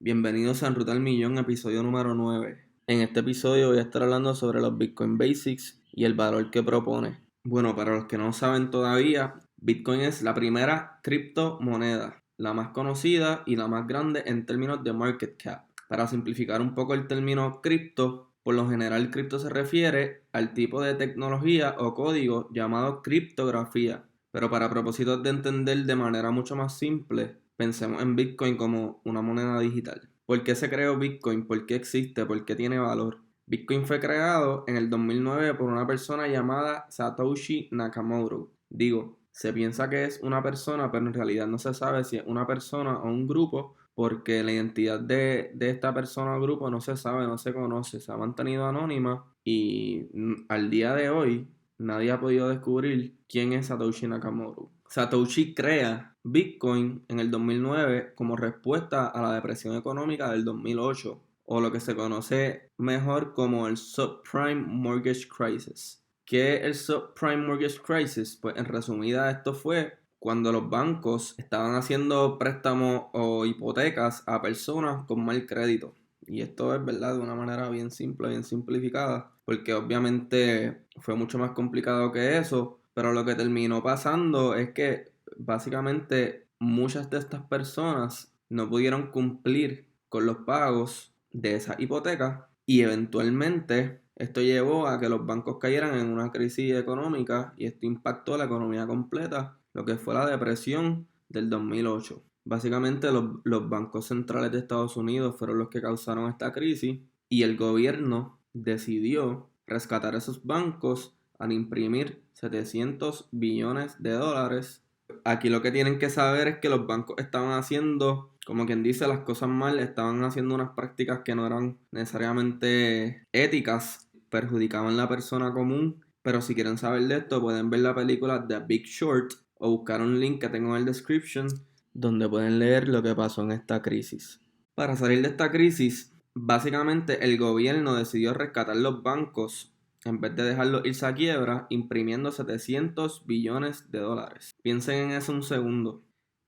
Bienvenidos a En Ruta al Millón, episodio número 9. En este episodio voy a estar hablando sobre los Bitcoin Basics y el valor que propone. Bueno, para los que no saben todavía, Bitcoin es la primera criptomoneda, la más conocida y la más grande en términos de market cap. Para simplificar un poco el término cripto, por lo general cripto se refiere al tipo de tecnología o código llamado criptografía. Pero para propósitos de entender de manera mucho más simple, pensemos en Bitcoin como una moneda digital. ¿Por qué se creó Bitcoin? ¿Por qué existe? ¿Por qué tiene valor? Bitcoin fue creado en el 2009 por una persona llamada Satoshi Nakamoto. Se piensa que es una persona, pero en realidad no se sabe si es una persona o un grupo, porque la identidad de esta persona o grupo no se sabe, no se conoce, se ha mantenido anónima y al día de hoy nadie ha podido descubrir quién es Satoshi Nakamoto. Satoshi crea Bitcoin en el 2009 como respuesta a la depresión económica del 2008, o lo que se conoce mejor como el Subprime Mortgage Crisis. ¿Qué es el Subprime Mortgage Crisis? Pues en resumida esto fue cuando los bancos estaban haciendo préstamos o hipotecas a personas con mal crédito. Y esto es verdad de una manera bien simple, bien simplificada, porque obviamente fue mucho más complicado que eso, pero lo que terminó pasando es que básicamente muchas de estas personas no pudieron cumplir con los pagos de esa hipoteca y eventualmente esto llevó a que los bancos cayeran en una crisis económica y esto impactó la economía completa, lo que fue la depresión del 2008. Básicamente los bancos centrales de Estados Unidos fueron los que causaron esta crisis y el gobierno decidió rescatar esos bancos al imprimir 700 billones de dólares. Aquí lo que tienen que saber es que los bancos estaban haciendo, como quien dice, las cosas mal, estaban haciendo unas prácticas que no eran necesariamente éticas, perjudicaban a la persona común. Pero si quieren saber de esto, pueden ver la película The Big Short o buscar un link que tengo en el description donde pueden leer lo que pasó en esta crisis. Para salir de esta crisis, básicamente el gobierno decidió rescatar los bancos en vez de dejarlos irse a quiebra, imprimiendo 700 billones de dólares. Piensen en eso un segundo.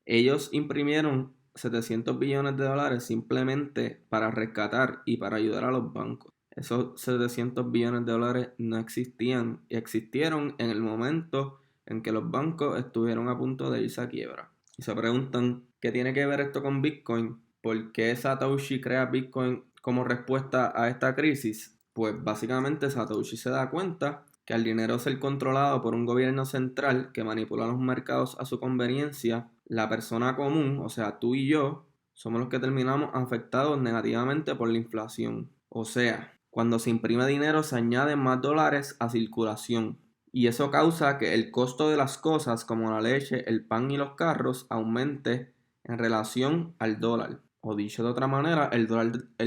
Ellos imprimieron 700 billones de dólares simplemente para rescatar y para ayudar a los bancos. Esos 700 billones de dólares no existían y existieron en el momento en que los bancos estuvieron a punto de irse a quiebra. Y se preguntan, ¿qué tiene que ver esto con Bitcoin? ¿Por qué Satoshi crea Bitcoin como respuesta a esta crisis? Pues básicamente Satoshi se da cuenta que al dinero ser controlado por un gobierno central que manipula los mercados a su conveniencia, la persona común, o sea, tú y yo, somos los que terminamos afectados negativamente por la inflación. O sea, cuando se imprime dinero se añaden más dólares a circulación. Y eso causa que el costo de las cosas como la leche, el pan y los carros aumente en relación al dólar. O dicho de otra manera, el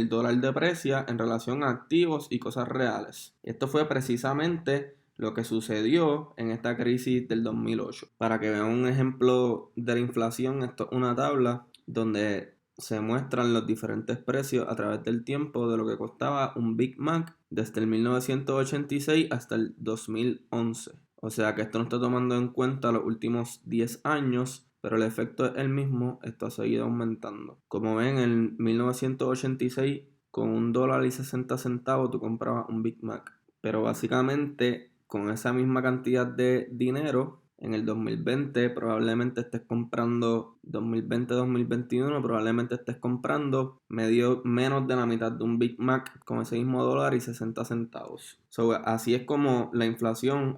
dólar deprecia en relación a activos y cosas reales. Esto fue precisamente lo que sucedió en esta crisis del 2008. Para que vean un ejemplo de la inflación, esto es una tabla donde se muestran los diferentes precios a través del tiempo de lo que costaba un Big Mac desde el 1986 hasta el 2011. O sea que esto no está tomando en cuenta los últimos 10 años, pero el efecto es el mismo, esto ha seguido aumentando. Como ven, en 1986 con $1.60 tú comprabas un Big Mac. Pero básicamente con esa misma cantidad de dinero en el 2020 probablemente estés comprando 2020-2021 probablemente estés comprando menos de la mitad de un Big Mac con ese mismo dólar y 60 centavos. Así es como la inflación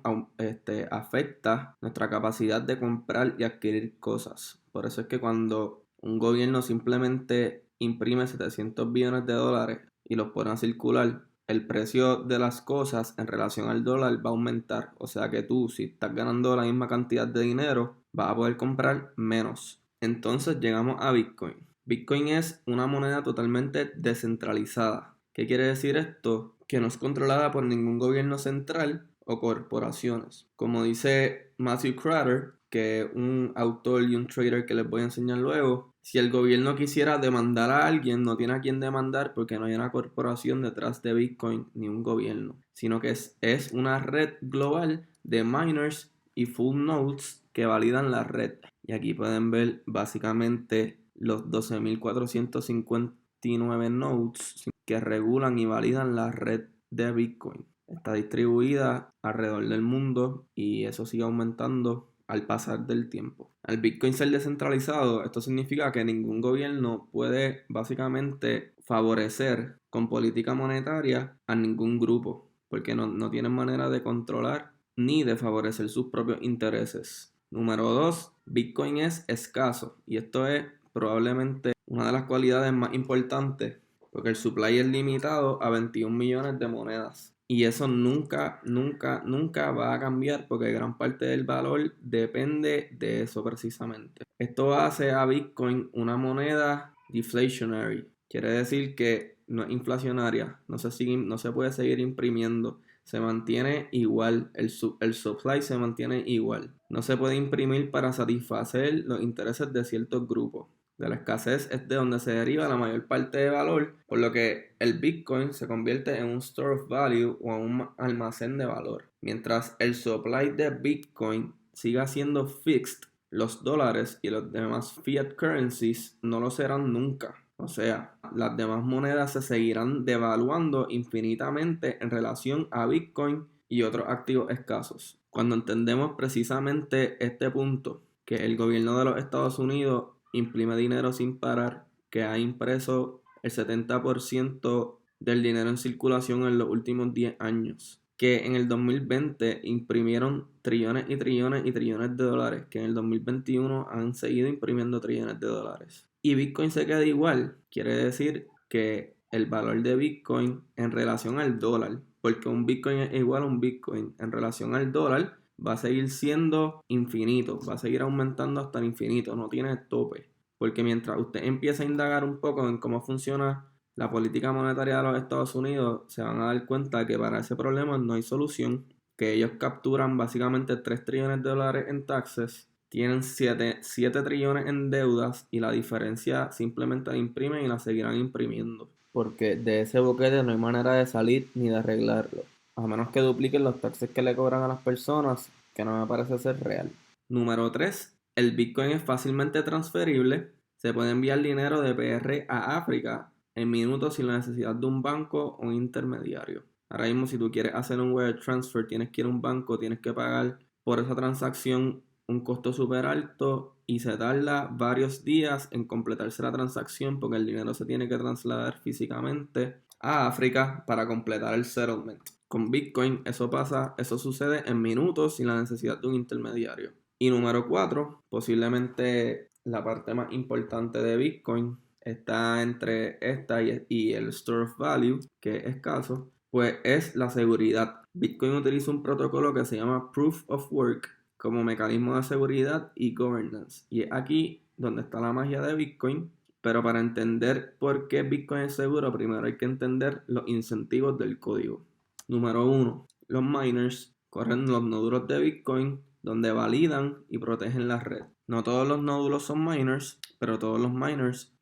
afecta nuestra capacidad de comprar y adquirir cosas. Por eso es que cuando un gobierno simplemente imprime 700 billones de dólares y los pone a circular, el precio de las cosas en relación al dólar va a aumentar. O sea que tú, si estás ganando la misma cantidad de dinero, vas a poder comprar menos. Entonces llegamos a Bitcoin. Bitcoin es una moneda totalmente descentralizada. ¿Qué quiere decir esto? Que no es controlada por ningún gobierno central o corporaciones. Como dice Matthew Kratter, que es un autor y un trader que les voy a enseñar luego, si el gobierno quisiera demandar a alguien, no tiene a quién demandar porque no hay una corporación detrás de Bitcoin ni un gobierno, sino que es una red global de miners y full nodes que validan la red. Y aquí pueden ver básicamente los 12.450 29 nodes que regulan y validan la red de Bitcoin. Está distribuida alrededor del mundo y eso sigue aumentando al pasar del tiempo. Al Bitcoin ser descentralizado, esto significa que ningún gobierno puede básicamente favorecer con política monetaria a ningún grupo, porque no tienen manera de controlar ni de favorecer sus propios intereses. Número 2, Bitcoin es escaso y esto es probablemente una de las cualidades más importantes porque el supply es limitado a 21 millones de monedas. Y eso nunca va a cambiar porque gran parte del valor depende de eso precisamente. Esto hace a Bitcoin una moneda deflationary. Quiere decir que no es inflacionaria, no se puede seguir imprimiendo. Se mantiene igual, el supply se mantiene igual. No se puede imprimir para satisfacer los intereses de ciertos grupos. De la escasez es de donde se deriva la mayor parte de valor, por lo que el Bitcoin se convierte en un store of value o en un almacén de valor. Mientras el supply de Bitcoin siga siendo fixed, los dólares y los demás fiat currencies no lo serán nunca. O sea, las demás monedas se seguirán devaluando infinitamente en relación a Bitcoin y otros activos escasos. Cuando entendemos precisamente este punto, que el gobierno de los Estados Unidos imprime dinero sin parar, que ha impreso el 70% del dinero en circulación en los últimos 10 años, que en el 2020 imprimieron trillones y trillones y trillones de dólares, que en el 2021 han seguido imprimiendo trillones de dólares. Y Bitcoin se queda igual, quiere decir que el valor de Bitcoin en relación al dólar, porque un Bitcoin es igual a un Bitcoin en relación al dólar, va a seguir siendo infinito, va a seguir aumentando hasta el infinito, no tiene tope. Porque mientras usted empieza a indagar un poco en cómo funciona la política monetaria de los Estados Unidos, se van a dar cuenta que para ese problema no hay solución, que ellos capturan básicamente 3 trillones de dólares en taxes, tienen 7 trillones en deudas y la diferencia simplemente la imprimen y la seguirán imprimiendo. Porque de ese boquete no hay manera de salir ni de arreglarlo. A menos que dupliquen los taxes que le cobran a las personas, que no me parece ser real. Número 3. El Bitcoin es fácilmente transferible. Se puede enviar dinero de PR a África en minutos sin la necesidad de un banco o un intermediario. Ahora mismo si tú quieres hacer un wire transfer, tienes que ir a un banco, tienes que pagar por esa transacción un costo súper alto y se tarda varios días en completarse la transacción porque el dinero se tiene que trasladar físicamente a África para completar el settlement. Con Bitcoin eso sucede en minutos sin la necesidad de un intermediario. Y número 4, posiblemente la parte más importante de Bitcoin está entre esta y el store of value, que es escaso, pues es la seguridad. Bitcoin utiliza un protocolo que se llama Proof of Work como mecanismo de seguridad y governance. Y es aquí donde está la magia de Bitcoin. Pero para entender por qué Bitcoin es seguro, primero hay que entender los incentivos del código. Número 1. Los miners corren los nódulos de Bitcoin donde validan y protegen la red. No todos los nódulos son miners, pero todos los miners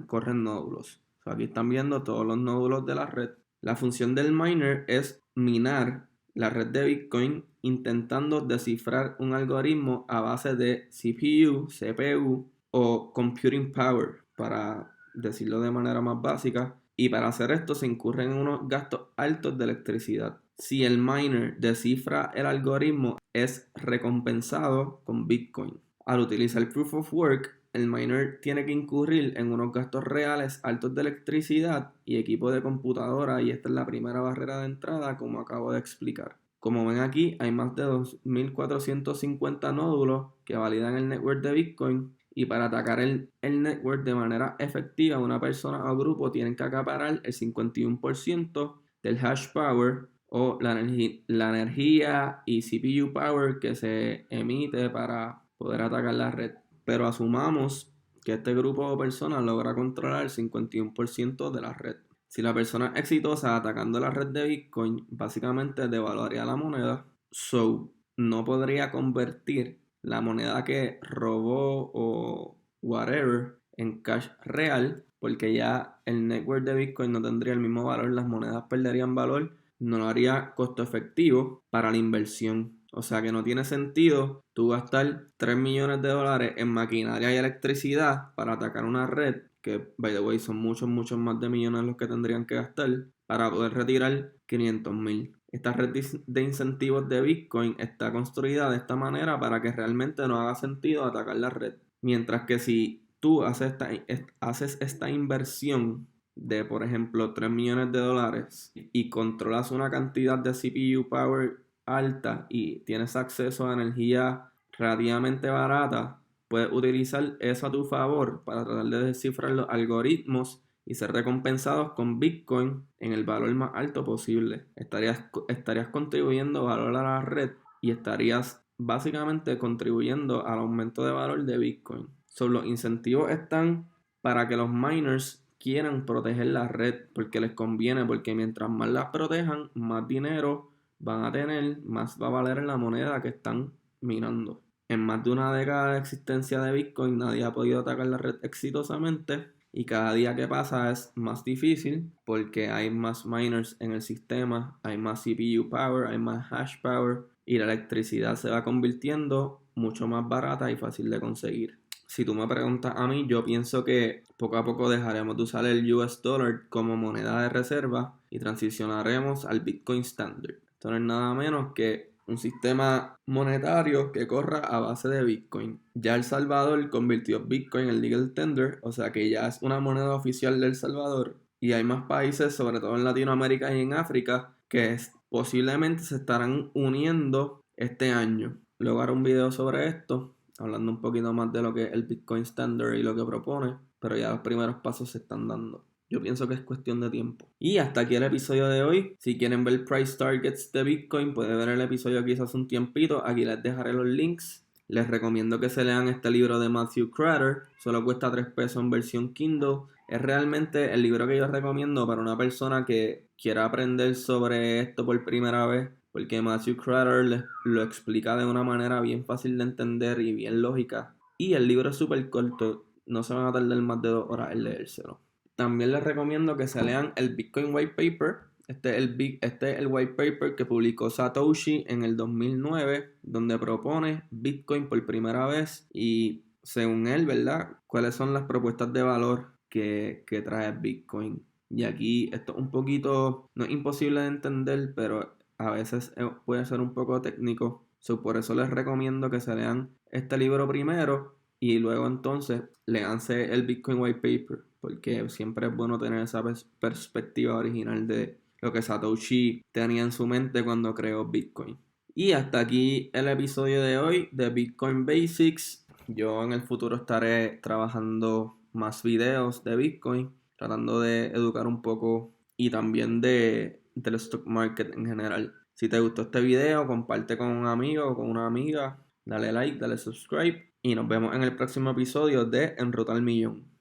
corren nódulos. Aquí están viendo todos los nódulos de la red. La función del miner es minar la red de Bitcoin intentando descifrar un algoritmo a base de CPU, CPU o computing power, para decirlo de manera más básica. Y para hacer esto se incurren en unos gastos altos de electricidad. Si el miner descifra el algoritmo, es recompensado con Bitcoin. Al utilizar el Proof of Work, el miner tiene que incurrir en unos gastos reales altos de electricidad y equipo de computadora, y esta es la primera barrera de entrada, como acabo de explicar. Como ven aquí, hay más de 2.450 nódulos que validan el network de Bitcoin, y para atacar el network de manera efectiva, una persona o grupo tienen que acaparar el 51% del hash power o la energía y CPU power que se emite para poder atacar la red. Pero asumamos que este grupo de personas logra controlar el 51% de la red. Si la persona es exitosa atacando la red de Bitcoin, básicamente devaluaría la moneda, so no podría convertir la moneda que robó o whatever en cash real, porque ya el network de Bitcoin no tendría el mismo valor, las monedas perderían valor, no lo haría costo efectivo para la inversión. O sea que no tiene sentido tú gastar 3 millones de dólares en maquinaria y electricidad para atacar una red que by the way son muchos más de millones los que tendrían que gastar para poder retirar 500,000. Esta red de incentivos de Bitcoin está construida de esta manera para que realmente no haga sentido atacar la red. Mientras que si tú haces esta inversión de, por ejemplo, $3 millones y controlas una cantidad de CPU power alta y tienes acceso a energía relativamente barata, puedes utilizar eso a tu favor para tratar de descifrar los algoritmos y ser recompensados con Bitcoin en el valor más alto posible. Estarías contribuyendo valor a la red y estarías básicamente contribuyendo al aumento de valor de Bitcoin. Los incentivos están para que los miners quieran proteger la red porque les conviene, porque mientras más las protejan, más dinero van a tener, más va a valer en la moneda que están minando. En más de una década de existencia de Bitcoin, nadie ha podido atacar la red exitosamente y cada día que pasa es más difícil porque hay más miners en el sistema, hay más CPU power, hay más hash power y la electricidad se va convirtiendo mucho más barata y fácil de conseguir. Si tú me preguntas a mí, yo pienso que poco a poco dejaremos de usar el US dollar como moneda de reserva y transicionaremos al Bitcoin Standard. Esto no es nada menos que un sistema monetario que corra a base de Bitcoin. Ya El Salvador convirtió Bitcoin en legal tender, o sea que ya es una moneda oficial de El Salvador. Y hay más países, sobre todo en Latinoamérica y en África, que posiblemente se estarán uniendo este año. Luego haré un video sobre esto, hablando un poquito más de lo que es el Bitcoin Standard y lo que propone, pero ya los primeros pasos se están dando. Yo pienso que es cuestión de tiempo. Y hasta aquí el episodio de hoy. Si quieren ver price targets de Bitcoin, pueden ver el episodio quizás un tiempito. Aquí les dejaré los links. Les recomiendo que se lean este libro de Matthew Crater. Solo cuesta $3 en versión Kindle. Es realmente el libro que yo recomiendo para una persona que quiera aprender sobre esto por primera vez. Porque Matthew Crater lo explica de una manera bien fácil de entender y bien lógica. Y el libro es súper corto. No se van a tardar más de 2 horas en leérselo. También les recomiendo que se lean el Bitcoin White Paper. Este es el white paper que publicó Satoshi en el 2009, donde propone Bitcoin por primera vez y según él, ¿verdad? ¿Cuáles son las propuestas de valor que trae Bitcoin? Y aquí esto es un poquito, no es imposible de entender, pero a veces puede ser un poco técnico. Por eso les recomiendo que se lean este libro primero y luego entonces léanse el Bitcoin White Paper, porque siempre es bueno tener esa perspectiva original de lo que Satoshi tenía en su mente cuando creó Bitcoin. Y hasta aquí el episodio de hoy de Bitcoin Basics. Yo en el futuro estaré trabajando más videos de Bitcoin, tratando de educar un poco y también del stock market en general. Si te gustó este video, comparte con un amigo o con una amiga, dale like, dale subscribe y nos vemos en el próximo episodio de En Ruta al Millón.